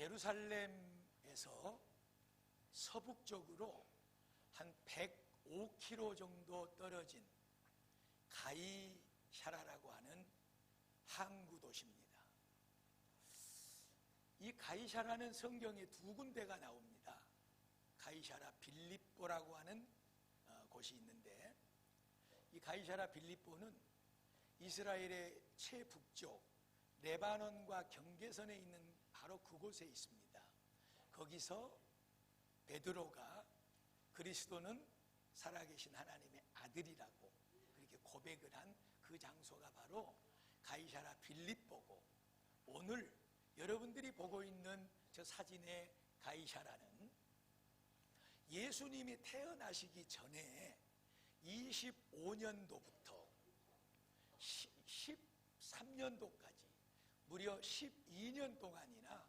예루살렘에서 서북쪽으로 한 105km 정도 떨어진 가이샤라라고 하는 항구 도시입니다. 이 가이샤라는 성경에 두 군데가 나옵니다. 가이샤라 빌립보라고 하는 곳이 있는데, 이 가이샤라 빌립보는 이스라엘의 최북쪽 레바논과 경계선에 있는 바로 그곳에 있습니다. 거기서 베드로가 그리스도는 살아계신 하나님의 아들이라고 그렇게 고백을 한 그 장소가 바로 가이사라 빌립보고, 오늘 여러분들이 보고 있는 저 사진의 가이사라는 예수님이 태어나시기 전에 25년도부터 13년도까지 무려 12년 동안이나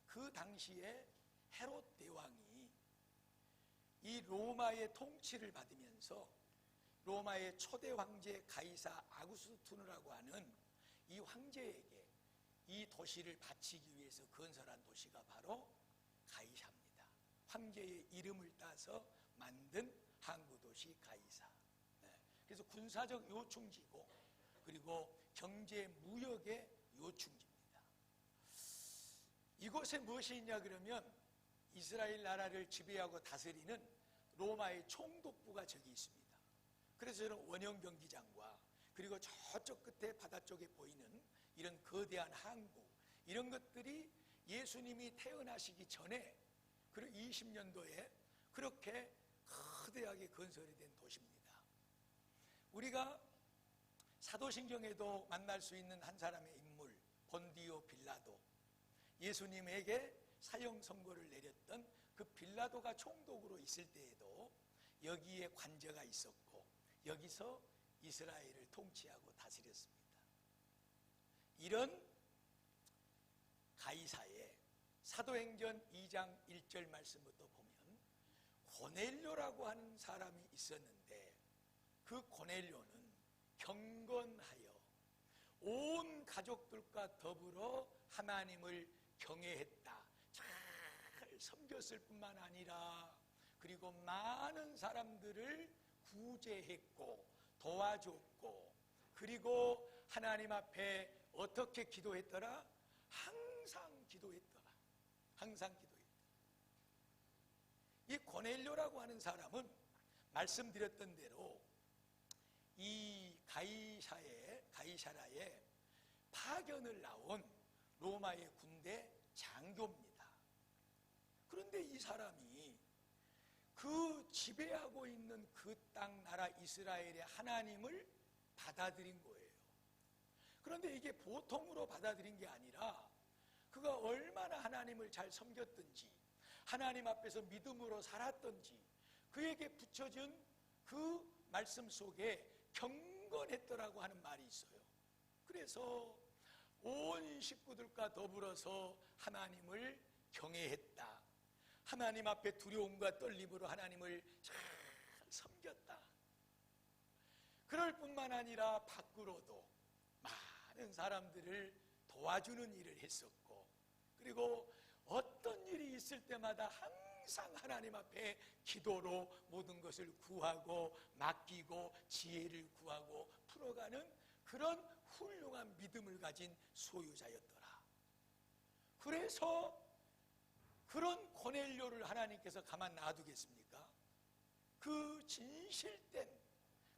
그 당시에 헤롯 대왕이 이 로마의 통치를 받으면서 로마의 초대 황제 가이사 아구스투스라고 하는 이 황제에게 이 도시를 바치기 위해서 건설한 도시가 바로 가이사입니다. 황제의 이름을 따서 만든 항구도시 가이사. 그래서 군사적 요충지고, 그리고 경제 무역의 요충지입니다. 이곳에 무엇이 있냐 그러면 이스라엘 나라를 지배하고 다스리는 로마의 총독부가 저기 있습니다. 그래서 저는 원형 경기장과 그리고 저쪽 끝에 바다 쪽에 보이는 이런 거대한 항구, 이런 것들이 예수님이 태어나시기 전에 그리고 20년도에 그렇게 거대하게 건설이 된 도시입니다. 우리가 사도신경에도 만날 수 있는 한 사람의 인물, 본디오 빌라도, 예수님에게 사형 선고를 내렸던 그 빌라도가 총독으로 있을 때에도 여기에 관저가 있었고 여기서 이스라엘을 통치하고 다스렸습니다. 이런 가이사에 사도행전 2장 1절 말씀부터 보면 고넬료라고 하는 사람이 있었는데, 그 고넬료는 경건하여 온 가족들과 더불어 하나님을 경외했다. 잘 섬겼을 뿐만 아니라 그리고 많은 사람들을 구제했고 도와줬고, 그리고 하나님 앞에 어떻게 기도했더라? 항상 기도했더라. 항상 기도했더라. 이 고넬료라고 하는 사람은 말씀드렸던 대로 이 가이사라에 파견을 나온 로마의 군대 장교입니다. 그런데 이 사람이 그 지배하고 있는 그 땅 나라 이스라엘의 하나님을 받아들인 거예요. 그런데 이게 보통으로 받아들인 게 아니라 그가 얼마나 하나님을 잘 섬겼든지, 하나님 앞에서 믿음으로 살았던지, 그에게 붙여준 그 말씀 속에 경건했더라고 하는 말이 있어요. 그래서 온 식구들과 더불어서 하나님을 경외했다. 하나님 앞에 두려움과 떨림으로 하나님을 잘 섬겼다. 그럴 뿐만 아니라 밖으로도 많은 사람들을 도와주는 일을 했었고, 그리고 어떤 일이 있을 때마다 항상 하나님 앞에 기도로 모든 것을 구하고 맡기고 지혜를 구하고 풀어가는 그런 훌륭한 믿음을 가진 소유자였더라. 그래서 그런 고넬료를 하나님께서 가만 놔두겠습니까? 그 진실된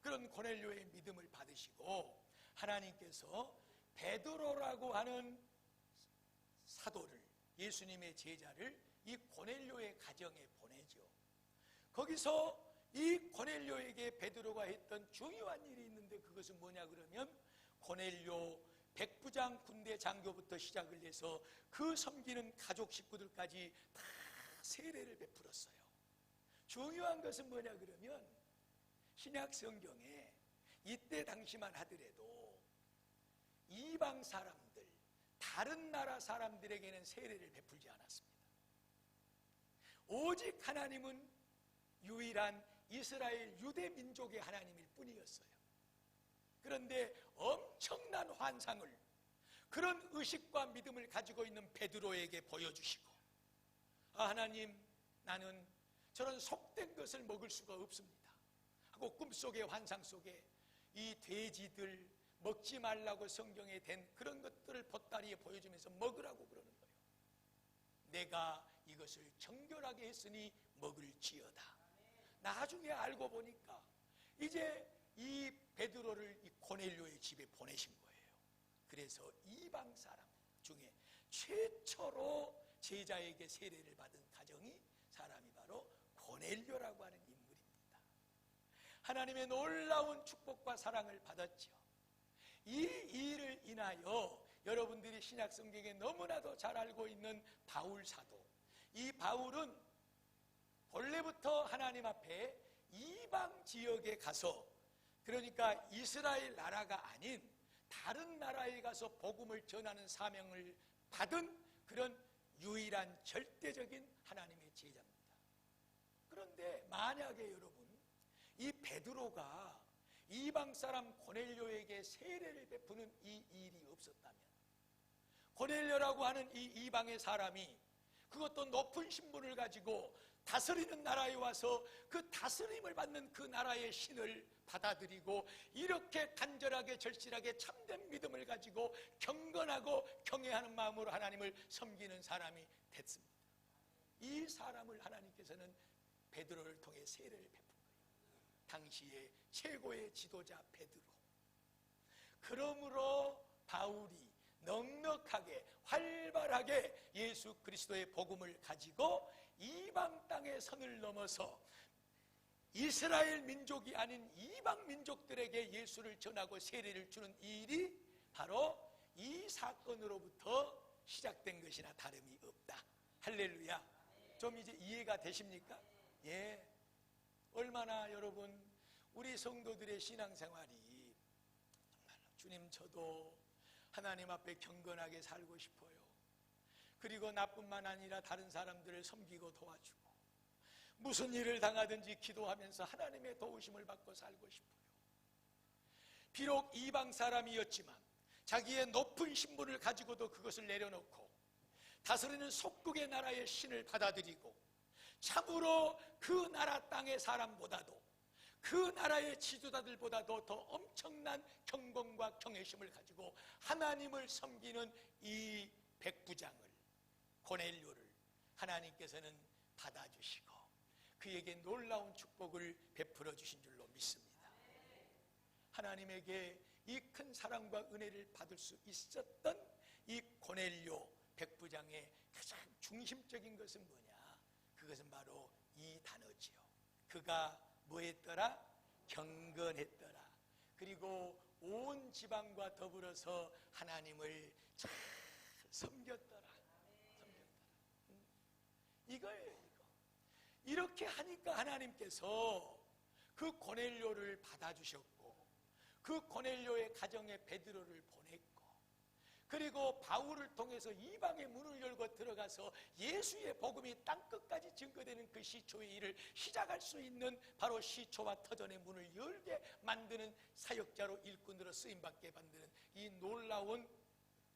그런 고넬료의 믿음을 받으시고 하나님께서 베드로라고 하는 사도를, 예수님의 제자를 이 고넬료의 가정에 보내죠. 거기서 이 고넬료에게 베드로가 했던 중요한 일이 있는데, 그것은 뭐냐 그러면 고넬료 백부장 군대 장교부터 시작을 해서 그 섬기는 가족 식구들까지 다 세례를 베풀었어요. 중요한 것은 뭐냐 그러면 신약 성경에 이때 당시만 하더라도 이방 사람들, 다른 나라 사람들에게는 세례를 베풀지 않았습니다. 오직 하나님은 유일한 이스라엘 유대 민족의 하나님일 뿐이었어요. 그런데 엄청난 환상을, 그런 의식과 믿음을 가지고 있는 베드로에게 보여주시고, 하나님, 나는 저런 속된 것을 먹을 수가 없습니다 하고 꿈속에, 환상 속에 이 돼지들 먹지 말라고 성경에 된 그런 것들을 보따리에 보여주면서 먹으라고 그러는 거예요. 내가 이것을 정결하게 했으니 먹을지어다. 나중에 알고 보니까 이제 이 베드로를 이 고넬료의 집에 보내신 거예요. 그래서 이방 사람 중에 최초로 제자에게 세례를 받은 가정이 사람이 바로 고넬료라고 하는 인물입니다. 하나님의 놀라운 축복과 사랑을 받았죠. 이 일을 인하여 여러분들이 신약 성경에 너무나도 잘 알고 있는 바울 사도, 이 바울은 본래부터 하나님 앞에 이방 지역에 가서, 그러니까 이스라엘 나라가 아닌 다른 나라에 가서 복음을 전하는 사명을 받은 그런 유일한 절대적인 하나님의 제자입니다. 그런데 만약에 여러분, 이 베드로가 이방 사람 고넬료에게 세례를 베푸는 이 일이 없었다면, 고넬료라고 하는 이 이방의 사람이 그것도 높은 신분을 가지고 다스리는 나라에 와서 그 다스림을 받는 그 나라의 신을 받아들이고 이렇게 간절하게 절실하게 참된 믿음을 가지고 경건하고 경외하는 마음으로 하나님을 섬기는 사람이 됐습니다. 이 사람을 하나님께서는 베드로를 통해 세례를 베푼 거예요. 당시의 최고의 지도자 베드로. 그러므로 바울이 넉넉하게 활발하게 예수 그리스도의 복음을 가지고 이방 땅의 선을 넘어서 이스라엘 민족이 아닌 이방 민족들에게 예수를 전하고 세례를 주는 이 일이 바로 이 사건으로부터 시작된 것이나 다름이 없다. 할렐루야. 좀 이제 이해가 되십니까? 예. 얼마나 여러분, 우리 성도들의 신앙생활이 정말로 주님, 저도 하나님 앞에 경건하게 살고 싶어요. 그리고 나뿐만 아니라 다른 사람들을 섬기고 도와주고 무슨 일을 당하든지 기도하면서 하나님의 도우심을 받고 살고 싶어요. 비록 이방 사람이었지만 자기의 높은 신분을 가지고도 그것을 내려놓고 다스리는 속국의 나라의 신을 받아들이고 참으로 그 나라 땅의 사람보다도 그 나라의 지도자들보다도 더 엄청난 경건과 경외심을 가지고 하나님을 섬기는 이 백부장을, 고넬료를 하나님께서는 받아주시고 그에게 놀라운 축복을 베풀어 주신 줄로 믿습니다. 하나님에게 이 큰 사랑과 은혜를 받을 수 있었던 이 고넬료 백부장의 가장 중심적인 것은 뭐냐? 그것은 바로 이 단어지요. 그가 뭐 했더라? 경건했더라. 그리고 온 지방과 더불어서 하나님을 잘 섬겼더라. 이거예요. 이렇게 하니까 하나님께서 그 고넬료를 받아주셨고 그 고넬료의 가정에 베드로를 보냈고 그리고 바울을 통해서 이방의 문을 열고 들어가서 예수의 복음이 땅끝까지 증거되는 그 시초의 일을 시작할 수 있는 바로 시초와 터전의 문을 열게 만드는 사역자로 일꾼으로 쓰임받게 만드는 이 놀라운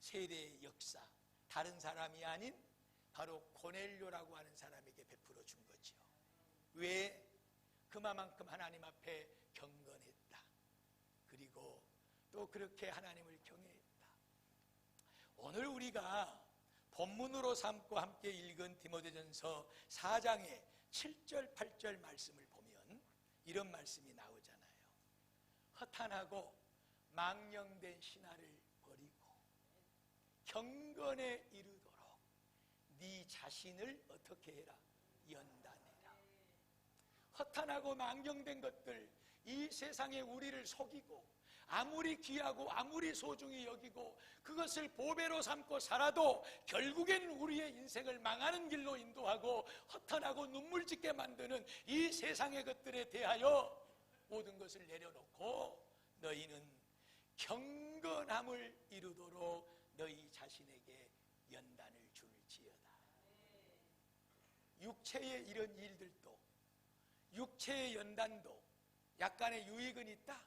세례의 역사, 다른 사람이 아닌 바로 고넬료라고 하는 사람에게 베풀어 준 거죠. 왜? 그만큼 하나님 앞에 경건했다. 그리고 또 그렇게 하나님을 경외했다. 오늘 우리가 본문으로 삼고 함께 읽은 디모데전서 4장의 7절 8절 말씀을 보면 이런 말씀이 나오잖아요. 허탄하고 망령된 신화를 버리고 경건에 이르도록 네 자신을 어떻게 해라? 연단해라. 허탄하고 망령된 것들, 이 세상에 우리를 속이고 아무리 귀하고 아무리 소중히 여기고 그것을 보배로 삼고 살아도 결국에는 우리의 인생을 망하는 길로 인도하고 허탄하고 눈물 짓게 만드는 이 세상의 것들에 대하여 모든 것을 내려놓고 너희는 경건함을 이루도록 너희 자신에게 연단을 줄지어다. 육체의 이런 일들도, 육체의 연단도 약간의 유익은 있다.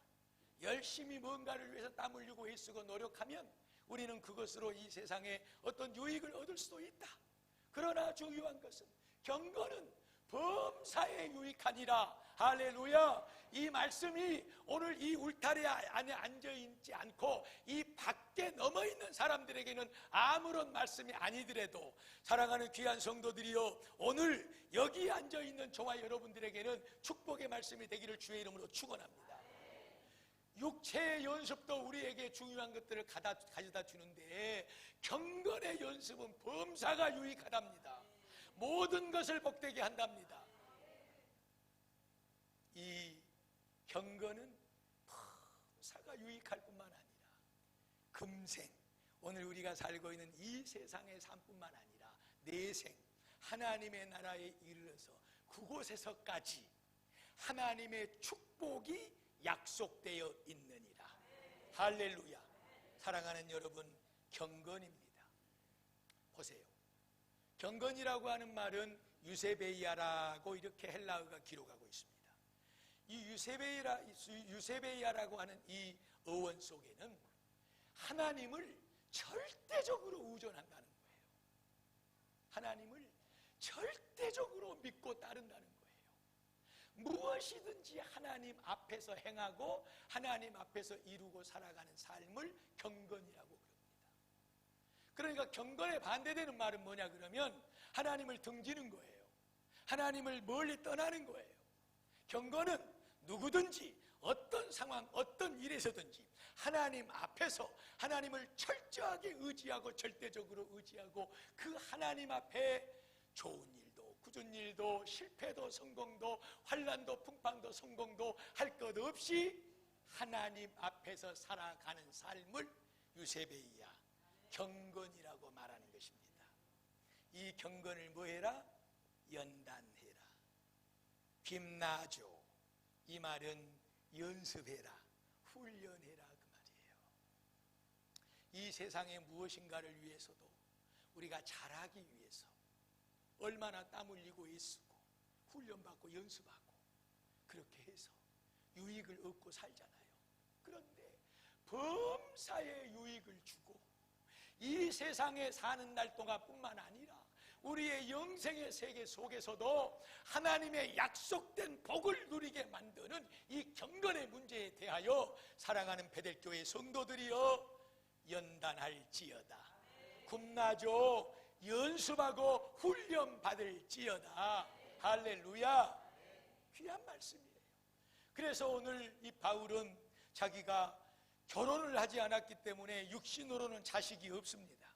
열심히 뭔가를 위해서 땀 흘리고 애쓰고 노력하면 우리는 그것으로 이 세상에 어떤 유익을 얻을 수도 있다. 그러나 중요한 것은 경건은 범사에 유익하니라. 할렐루야. 이 말씀이 오늘 이 울타리 안에 앉아있지 않고 이 밖에 넘어있는 사람들에게는 아무런 말씀이 아니더라도, 사랑하는 귀한 성도들이여, 오늘 여기 앉아있는 저와 여러분들에게는 축복의 말씀이 되기를 주의 이름으로 축원합니다. 육체의 연습도 우리에게 중요한 것들을 가져다 주는데, 경건의 연습은 범사가 유익하답니다. 모든 것을 복되게 한답니다. 이 경건은 범사가 유익할 뿐만 아니라 금생, 오늘 우리가 살고 있는 이 세상의 삶뿐만 아니라 내생, 하나님의 나라에 이르러서 그곳에서까지 하나님의 축복이 약속되어 있느니라. 할렐루야. 사랑하는 여러분, 경건입니다. 보세요. 경건이라고 하는 말은 유세베이아라고 이렇게 헬라어가 기록하고 있습니다. 이 유세베이아라고 하는 이 어원 속에는 하나님을 절대적으로 의존한다는 거예요. 하나님을 절대적으로 믿고 따른다는 거예요. 무엇이든지 하나님 앞에서 행하고 하나님 앞에서 이루고 살아가는 삶을 경건이라고 그럽니다. 그러니까 경건에 반대되는 말은 뭐냐 그러면 하나님을 등지는 거예요. 하나님을 멀리 떠나는 거예요. 경건은 누구든지 어떤 상황, 어떤 일에서든지 하나님 앞에서 하나님을 철저하게 의지하고 절대적으로 의지하고 그 하나님 앞에 좋은 일도 굳은 일도 실패도 성공도 환난도 풍파도 성공도 할 것 없이 하나님 앞에서 살아가는 삶을 유세베이야, 경건이라고 말하는 것입니다. 이 경건을 뭐해라? 연단해라, 빛나죠. 이 말은 연습해라, 훈련해라 그 말이에요. 이 세상에 무엇인가를 위해서도 우리가 잘하기 위해서 얼마나 땀 흘리고 애쓰고 훈련받고 연습하고 그렇게 해서 유익을 얻고 살잖아요. 그런데 범사에 유익을 주고 이 세상에 사는 날 동안 뿐만 아니라 우리의 영생의 세계 속에서도 하나님의 약속된 복을 누리게 만드는 이 경건의 문제에 대하여 사랑하는 베델교회 성도들이여 연단할지어다, 굽나죠, 연습하고 훈련받을지어다. 할렐루야. 귀한 말씀이에요. 그래서 오늘 이 바울은 자기가 결혼을 하지 않았기 때문에 육신으로는 자식이 없습니다.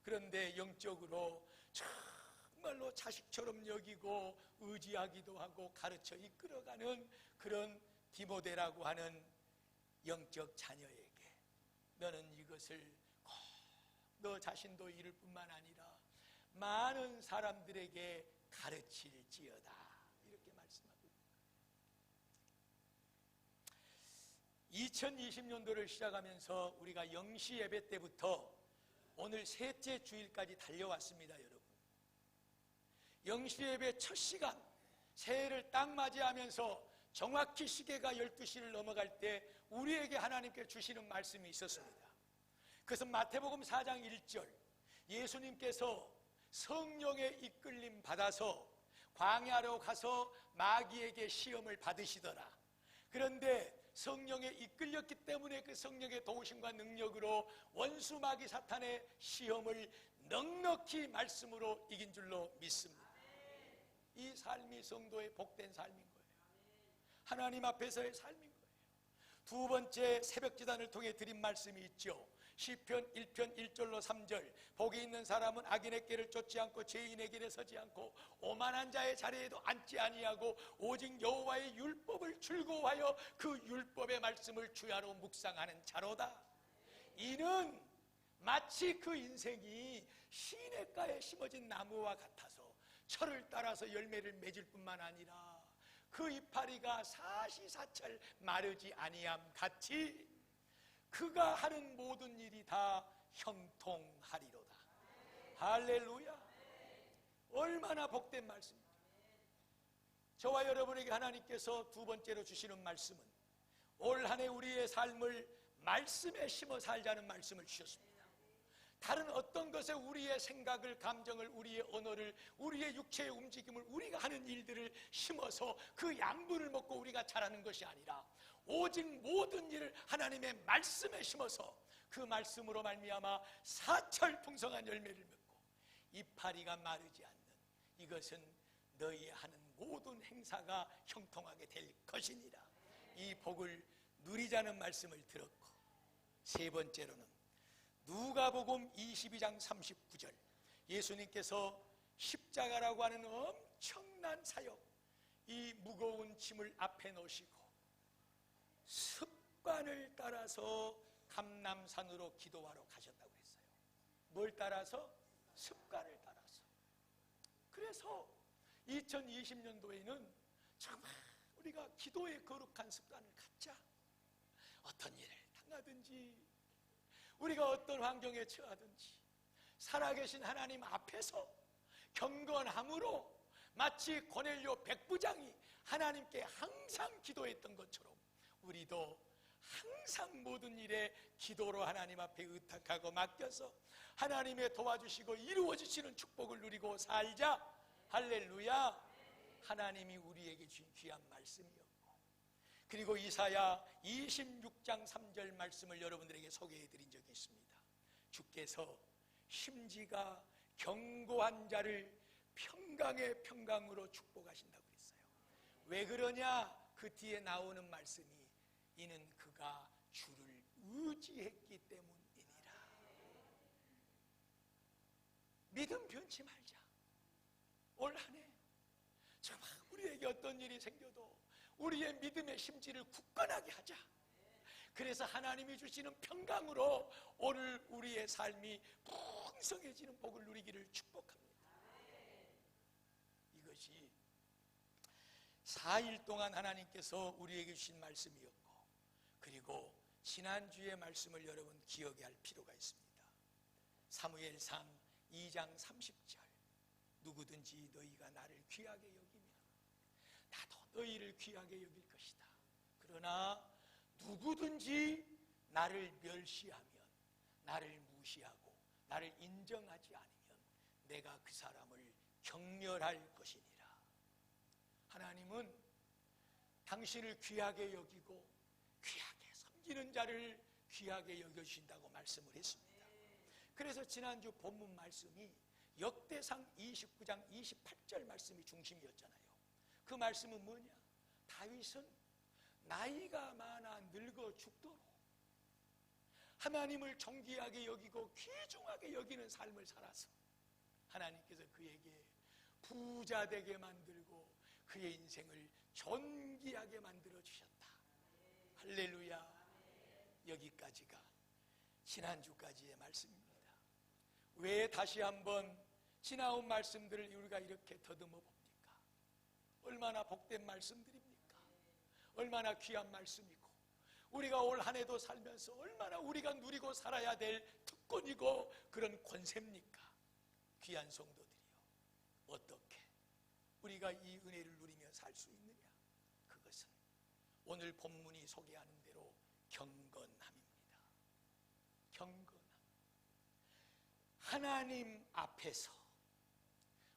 그런데 영적으로 정말로 자식처럼 여기고 의지하기도 하고 가르쳐 이끌어가는 그런 디모데라고 하는 영적 자녀에게 너는 이것을 꼭 너 자신도 이룰 뿐만 아니라 많은 사람들에게 가르칠지어다, 이렇게 말씀하고 있습니다. 2020년도를 시작하면서 우리가 영시 예배 때부터 오늘 셋째 주일까지 달려왔습니다. 여러분, 영시 예배 첫 시간 새해를 딱 맞이하면서 정확히 시계가 12시를 넘어갈 때 우리에게 하나님께 주시는 말씀이 있었습니다. 그것은 마태복음 4장 1절, 예수님께서 성령의 이끌림 받아서 광야로 가서 마귀에게 시험을 받으시더라. 그런데 성령에 이끌렸기 때문에 그 성령의 도우심과 능력으로 원수 마귀 사탄의 시험을 넉넉히 말씀으로 이긴 줄로 믿습니다. 이 삶이 성도의 복된 삶인 거예요. 하나님 앞에서의 삶인 거예요. 두 번째 새벽기단을 통해 드린 말씀이 있죠. 시편 1편 1절로 3절, 복이 있는 사람은 악인의 길을 쫓지 않고 죄인의 길에 서지 않고 오만한 자의 자리에도 앉지 아니하고 오직 여호와의 율법을 즐거워하여 그 율법의 말씀을 주야로 묵상하는 자로다. 이는 마치 그 인생이 시냇가에 심어진 나무와 같아서 철을 따라서 열매를 맺을 뿐만 아니라 그 이파리가 사시사철 마르지 아니함 같이 그가 하는 모든 일이 다 형통하리로다. 할렐루야. 얼마나 복된 말씀입니까? 저와 여러분에게 하나님께서 두 번째로 주시는 말씀은 올 한 해 우리의 삶을 말씀에 심어 살자는 말씀을 주셨습니다. 다른 어떤 것에 우리의 생각을, 감정을, 우리의 언어를, 우리의 육체의 움직임을, 우리가 하는 일들을 심어서 그 양분을 먹고 우리가 자라는 것이 아니라 오직 모든 일을 하나님의 말씀에 심어서 그 말씀으로 말미암아 사철풍성한 열매를 맺고 이파리가 마르지 않는, 이것은 너희 하는 모든 행사가 형통하게 될 것이니라. 이 복을 누리자는 말씀을 들었고, 세 번째로는 누가복음 22장 39절, 예수님께서 십자가라고 하는 엄청난 사역, 이 무거운 짐을 앞에 놓으시고 습관을 따라서 감람산으로 기도하러 가셨다고 했어요. 뭘 따라서? 습관을 따라서. 그래서 2020년도에는 정말 우리가 기도의 거룩한 습관을 갖자. 어떤 일을 당하든지, 우리가 어떤 환경에 처하든지 살아계신 하나님 앞에서 경건함으로 마치 고넬료 백부장이 하나님께 항상 기도했던 것처럼 우리도 항상 모든 일에 기도로 하나님 앞에 의탁하고 맡겨서 하나님의 도와주시고 이루어지시는 축복을 누리고 살자. 할렐루야. 하나님이 우리에게 주신 귀한 말씀이었고, 그리고 이사야 26장 3절 말씀을 여러분들에게 소개해드린 적이 있습니다. 주께서 심지가 견고한 자를 평강의 평강으로 축복하신다고 했어요. 왜 그러냐? 그 뒤에 나오는 말씀이 이는 그가 주를 의지했기 때문이니라. 믿음 변치 말자. 올 한 해 정말 우리에게 어떤 일이 생겨도 우리의 믿음의 심지를 굳건하게 하자. 그래서 하나님이 주시는 평강으로 오늘 우리의 삶이 풍성해지는 복을 누리기를 축복합니다. 이것이 4일 동안 하나님께서 우리에게 주신 말씀이었고, 그리고 지난주의 말씀을 여러분 기억해야 할 필요가 있습니다. 사무엘상 2장 30절, 누구든지 너희가 나를 귀하게 여기면 나도 너희를 귀하게 여길 것이다. 그러나 누구든지 나를 멸시하면, 나를 무시하고 나를 인정하지 않으면 내가 그 사람을 경멸할 것이니라. 하나님은 당신을 귀하게 여기고 귀하게 섬기는 자를 귀하게 여겨주신다고 말씀을 했습니다. 그래서 지난주 본문 말씀이 역대상 29장 28절 말씀이 중심이었잖아요. 그 말씀은 뭐냐? 다윗은 나이가 많아 늙어 죽도록 하나님을 존귀하게 여기고 귀중하게 여기는 삶을 살아서 하나님께서 그에게 부자 되게 만들고 그의 인생을 존귀하게 만들어 주셨다. 할렐루야. 여기까지가 지난주까지의 말씀입니다. 왜 다시 한번 지나온 말씀들을 우리가 이렇게 더듬어 봅니까? 얼마나 복된 말씀들입니까? 얼마나 귀한 말씀이고, 우리가 올 한 해도 살면서 얼마나 우리가 누리고 살아야 될 특권이고 그런 권세입니까? 귀한 성도들이요, 어떻게 우리가 이 은혜를 누리며 살 수 있느냐? 그것은 오늘 본문이 소개하는 대로 경건함입니다. 경건함. 하나님 앞에서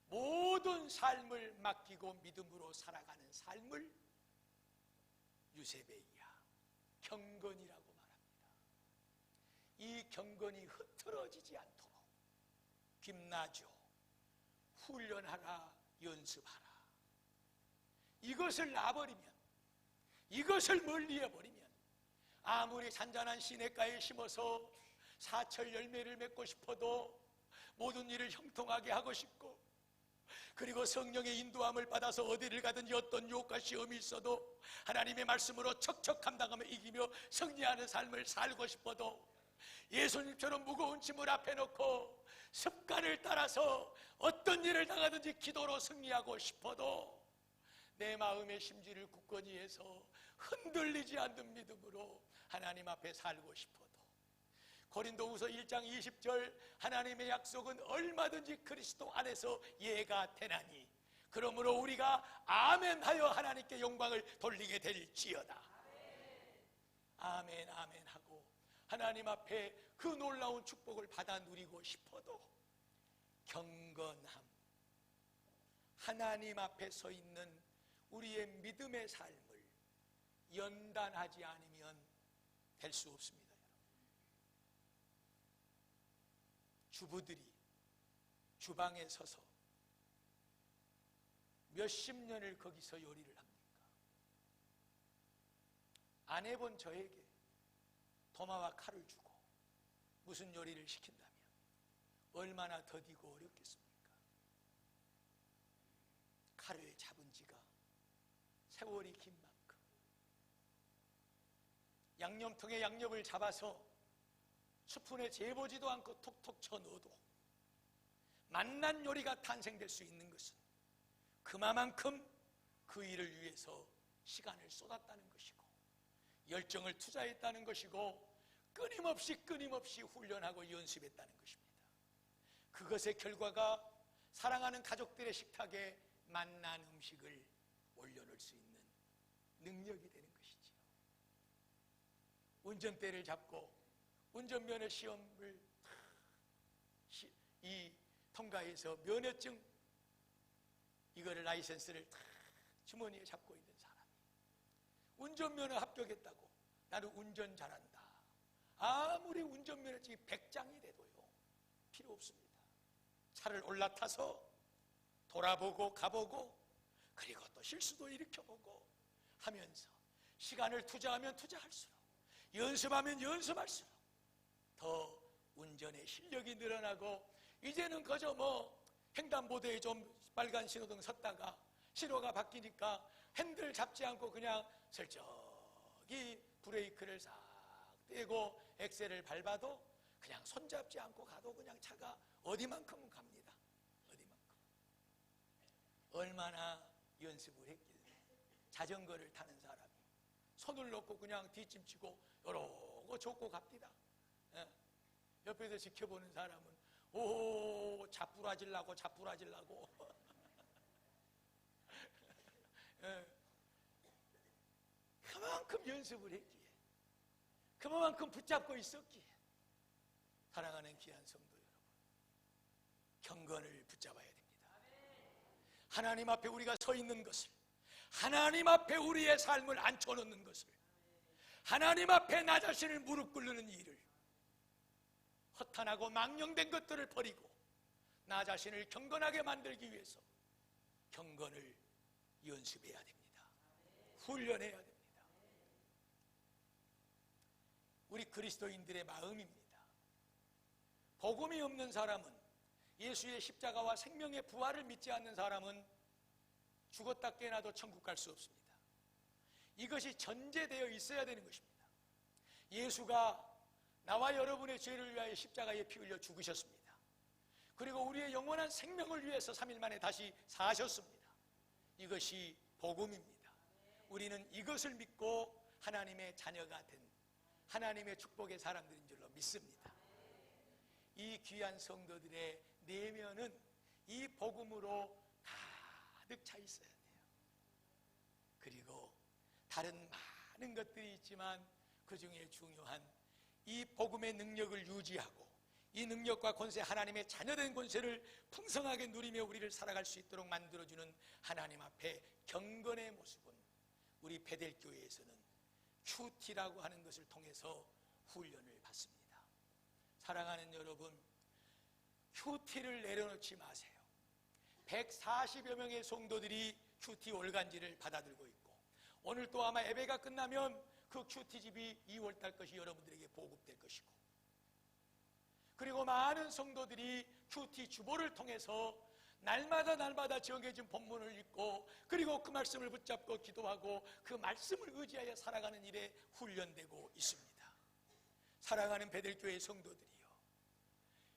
모든 삶을 맡기고 믿음으로 살아가는 삶을 유세베이야 경건이라고 말합니다. 이 경건이 흐트러지지 않도록 김나죠, 훈련하라, 연습하라. 이것을 놔버리면, 이것을 멀리해버리면 아무리 잔잔한 시냇가에 심어서 사철 열매를 맺고 싶어도, 모든 일을 형통하게 하고 싶고, 그리고 성령의 인도함을 받아서 어디를 가든지 어떤 유혹과 시험이 있어도 하나님의 말씀으로 척척 감당하며 이기며 승리하는 삶을 살고 싶어도, 예수님처럼 무거운 짐을 앞에 놓고 습관을 따라서 어떤 일을 당하든지 기도로 승리하고 싶어도, 내 마음의 심지를 굳건히 해서 흔들리지 않는 믿음으로 하나님 앞에 살고 싶어도, 고린도후서 1장 20절 하나님의 약속은 얼마든지 그리스도 안에서 예가 되나니 그러므로 우리가 아멘하여 하나님께 영광을 돌리게 될지어다. 아멘 아멘 하고 하나님 앞에 그 놀라운 축복을 받아 누리고 싶어도 경건함, 하나님 앞에 서 있는 우리의 믿음의 삶을 연단하지 않으면 될 수 없습니다. 주부들이 주방에 서서 몇십 년을 거기서 요리를 합니까? 안 해본 저에게 도마와 칼을 주고 무슨 요리를 시킨다면 얼마나 더디고 어렵겠습니까? 칼을 잡은 지가 세월이 긴 만큼 양념통에 양념을 잡아서 스푼에 재보지도 않고 톡톡 쳐 넣어도 맛난 요리가 탄생될 수 있는 것은 그만큼 그 일을 위해서 시간을 쏟았다는 것이고 열정을 투자했다는 것이고 끊임없이 훈련하고 연습했다는 것입니다. 그것의 결과가 사랑하는 가족들의 식탁에 맛난 음식을 올려놓을 수 있는 능력이 되는 것이지요. 운전대를 잡고 운전면허 시험을 통과해서 면허증 이거를 라이센스를 주머니에 잡고 있는 사람이 운전면허 합격했다고 나는 운전 잘한다. 아무리 운전면허증이 100장이 돼도요 필요 없습니다. 차를 올라타서 돌아보고 가보고 그리고 또 실수도 일으켜보고 하면서 시간을 투자하면 투자할수록 연습하면 연습할수록 더 운전의 실력이 늘어나고 이제는 그저 횡단보도에 좀 빨간 신호등 섰다가 신호가 바뀌니까 핸들 잡지 않고 그냥 슬쩍이 브레이크를 싹 떼고 엑셀을 밟아도 그냥 손잡지 않고 가도 그냥 차가 어디만큼은 갑니다. 어디만큼. 얼마나 연습을 했길래 자전거를 타는 사람이 손을 놓고 그냥 뒷짐치고 요러고 좁고 갑니다. 옆에서 지켜보는 사람은 오 자꾸라질라고 그만큼 연습을 했기에 그만큼 붙잡고 있었기에 사랑하는 귀한 성도 여러분 경건을 붙잡아야 됩니다. 하나님 앞에 우리가 서 있는 것을 하나님 앞에 우리의 삶을 앉혀놓는 것을 하나님 앞에 나 자신을 무릎 꿇는 일을 허탄하고 망령된 것들을 버리고 나 자신을 경건하게 만들기 위해서 경건을 연습해야 됩니다. 훈련해야 됩니다. 우리 그리스도인들의 마음입니다. 복음이 없는 사람은 예수의 십자가와 생명의 부활을 믿지 않는 사람은 죽었다 깨어나도 천국 갈 수 없습니다. 이것이 전제되어 있어야 되는 것입니다. 예수가 나와 여러분의 죄를 위하여 십자가에 피 흘려 죽으셨습니다. 그리고 우리의 영원한 생명을 위해서 3일 만에 다시 사셨습니다. 이것이 복음입니다. 우리는 이것을 믿고 하나님의 자녀가 된 하나님의 축복의 사람들인 줄로 믿습니다. 이 귀한 성도들의 내면은 이 복음으로 가득 차 있어야 돼요. 그리고 다른 많은 것들이 있지만 그 중에 중요한 이 복음의 능력을 유지하고 이 능력과 권세 하나님의 자녀된 권세를 풍성하게 누리며 우리를 살아갈 수 있도록 만들어주는 하나님 앞에 경건의 모습은 우리 베델교회에서는 큐티라고 하는 것을 통해서 훈련을 받습니다. 사랑하는 여러분, 큐티를 내려놓지 마세요. 140여 명의 성도들이 큐티 월간지를 받아들고 있고 오늘 또 아마 예배가 끝나면 그 큐티집이 2월달 것이 여러분들에게 보급될 것이고 그리고 많은 성도들이 큐티 주보를 통해서 날마다 정해진 본문을 읽고 그리고 그 말씀을 붙잡고 기도하고 그 말씀을 의지하여 살아가는 일에 훈련되고 있습니다. 사랑하는 베델교회 성도들이요,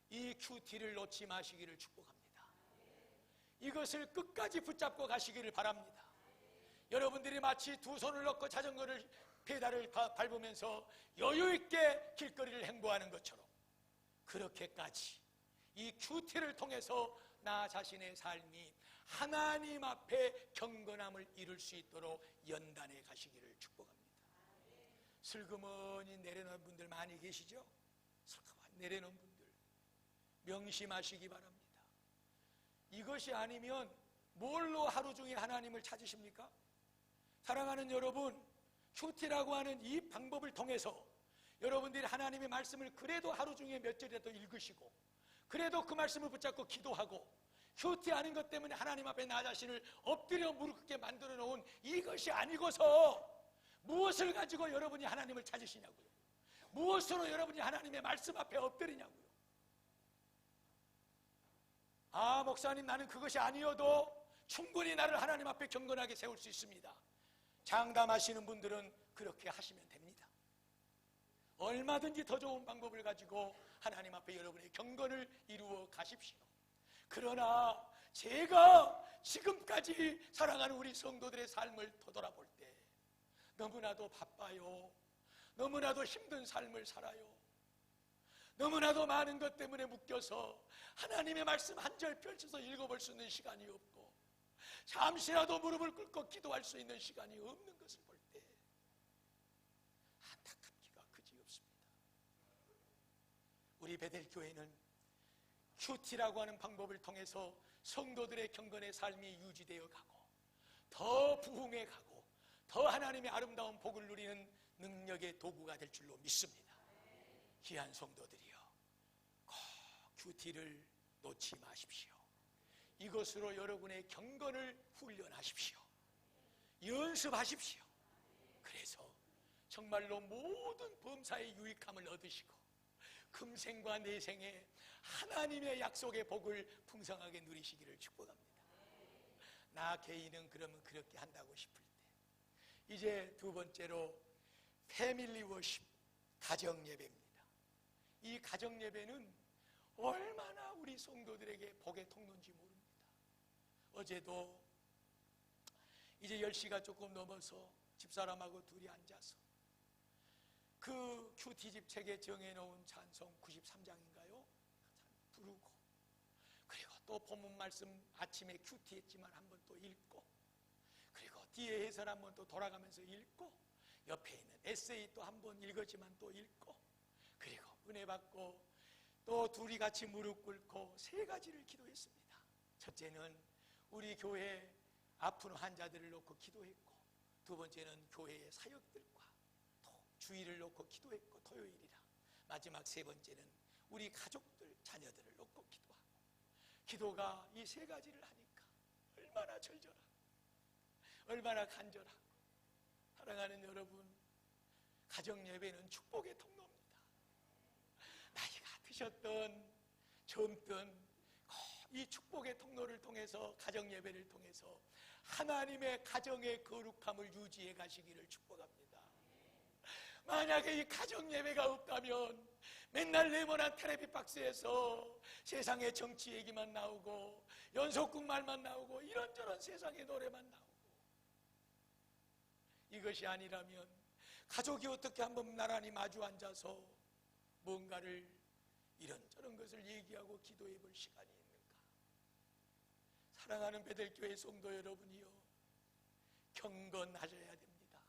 이 큐티를 놓지 마시기를 축복합니다. 이것을 끝까지 붙잡고 가시기를 바랍니다. 여러분들이 마치 두 손을 넣고 자전거를 페달을 밟으면서 여유있게 길거리를 행보하는 것처럼 그렇게까지 이 큐티를 통해서 나 자신의 삶이 하나님 앞에 경건함을 이룰 수 있도록 연단해 가시기를 축복합니다. 슬그머니 내려놓은 분들 많이 계시죠? 슬그머니 내려놓은 분들 명심하시기 바랍니다. 이것이 아니면 뭘로 하루 종일 하나님을 찾으십니까? 사랑하는 여러분, 큐티라고 하는 이 방법을 통해서 여러분들이 하나님의 말씀을 그래도 하루 중에 몇 절이라도 읽으시고, 그래도 그 말씀을 붙잡고 기도하고, 큐티 아닌 것 때문에 하나님 앞에 나 자신을 엎드려 무릎 꿇게 만들어 놓은 이것이 아니고서 무엇을 가지고 여러분이 하나님을 찾으시냐고요? 무엇으로 여러분이 하나님의 말씀 앞에 엎드리냐고요? 아, 목사님, 나는 그것이 아니어도 충분히 나를 하나님 앞에 경건하게 세울 수 있습니다. 장담하시는 분들은 그렇게 하시면 됩니다. 얼마든지 더 좋은 방법을 가지고 하나님 앞에 여러분의 경건을 이루어 가십시오. 그러나 제가 지금까지 사랑하는 우리 성도들의 삶을 되돌아볼 때 너무나도 바빠요. 너무나도 힘든 삶을 살아요. 너무나도 많은 것 때문에 묶여서 하나님의 말씀 한 절 펼쳐서 읽어볼 수 있는 시간이 없고, 잠시라도 무릎을 꿇고 기도할 수 있는 시간이 없는 것을 볼 때 안타깝기가 그지없습니다. 우리 베델교회는 큐티라고 하는 방법을 통해서 성도들의 경건의 삶이 유지되어 가고, 더 부흥해 가고, 더 하나님의 아름다운 복을 누리는 능력의 도구가 될 줄로 믿습니다. 귀한 성도들이여, 꼭 큐티를 놓지 마십시오. 이것으로 여러분의 경건을 훈련하십시오. 연습하십시오. 그래서 정말로 모든 범사의 유익함을 얻으시고 금생과 내생에 하나님의 약속의 복을 풍성하게 누리시기를 축복합니다. 나 개인은 그러면 그렇게 한다고 싶을 때, 이제 두 번째로 패밀리 워십, 가정 예배입니다. 이 가정 예배는 얼마나 우리 성도들에게 복의 통로인지 모릅니다. 어제도 이제 10시가 조금 넘어서 집사람하고 둘이 앉아서 그 큐티집 책에 정해놓은 찬송 93장인가요? 부르고, 그리고 또 본문 말씀 아침에 큐티 했지만 한번 또 읽고, 그리고 뒤에 해설 한번 또 돌아가면서 읽고, 옆에 있는 에세이 또 한번 읽었지만 또 읽고, 그리고 은혜 받고 또 둘이 같이 무릎 꿇고 세 가지를 기도했습니다. 첫째는 우리 교회 아픈 환자들을 놓고 기도했고, 두 번째는 교회의 사역들과 또 주일을 놓고 기도했고, 토요일이라, 마지막 세 번째는 우리 가족들, 자녀들을 놓고 기도하고, 기도가 이 세 가지를 하니까 얼마나 절절하고 얼마나 간절하고. 사랑하는 여러분, 가정 예배는 축복의 통로입니다. 나이가 드셨던 젊든 이 축복의 통로를 통해서, 가정 예배를 통해서 하나님의 가정의 거룩함을 유지해 가시기를 축복합니다. 만약에 이 가정 예배가 없다면 맨날 네모난 텔레비 박스에서 세상의 정치 얘기만 나오고 연속극 말만 나오고 이런저런 세상의 노래만 나오고, 이것이 아니라면 가족이 어떻게 한번 나란히 마주 앉아서 뭔가를 이런저런 것을 얘기하고 기도해 볼 시간이 있는가? 사랑하는 베델교회 성도 여러분이요, 경건하셔야 됩니다.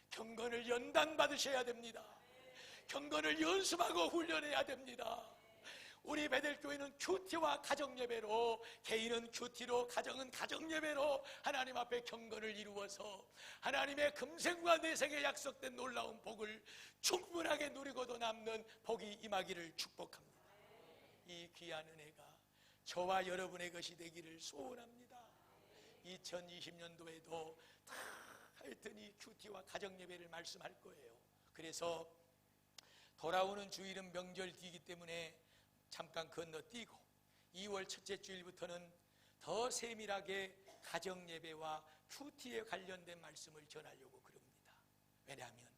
경건을 연단받으셔야 됩니다. 경건을 연습하고 훈련해야 됩니다. 우리 베델교회는 큐티와 가정예배로, 개인은 큐티로, 가정은 가정예배로 하나님 앞에 경건을 이루어서 하나님의 금생과 내생에 약속된 놀라운 복을 충분하게 누리고도 남는 복이 임하기를 축복합니다. 이 귀한 은혜가 저와 여러분의 것이 되기를 소원합니다. 2020년도에도 다 하여튼 이 큐티와 가정예배를 말씀할 거예요. 그래서 돌아오는 주일은 명절 뒤이기 때문에 잠깐 건너뛰고 2월 첫째 주일부터는 더 세밀하게 가정예배와 큐티에 관련된 말씀을 전하려고 그럽니다. 왜냐하면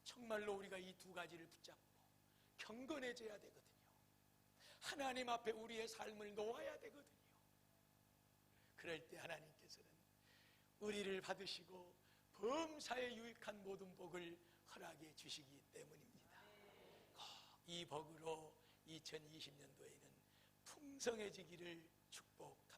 정말로 우리가 이 두 가지를 붙잡고 경건해져야 되거든요. 하나님 앞에 우리의 삶을 놓아야 되거든요. 그럴 때 하나님께서는 우리를 받으시고 범사에 유익한 모든 복을 허락해 주시기 때문입니다. 이 복으로 2020년도에는 풍성해지기를 축복합니다.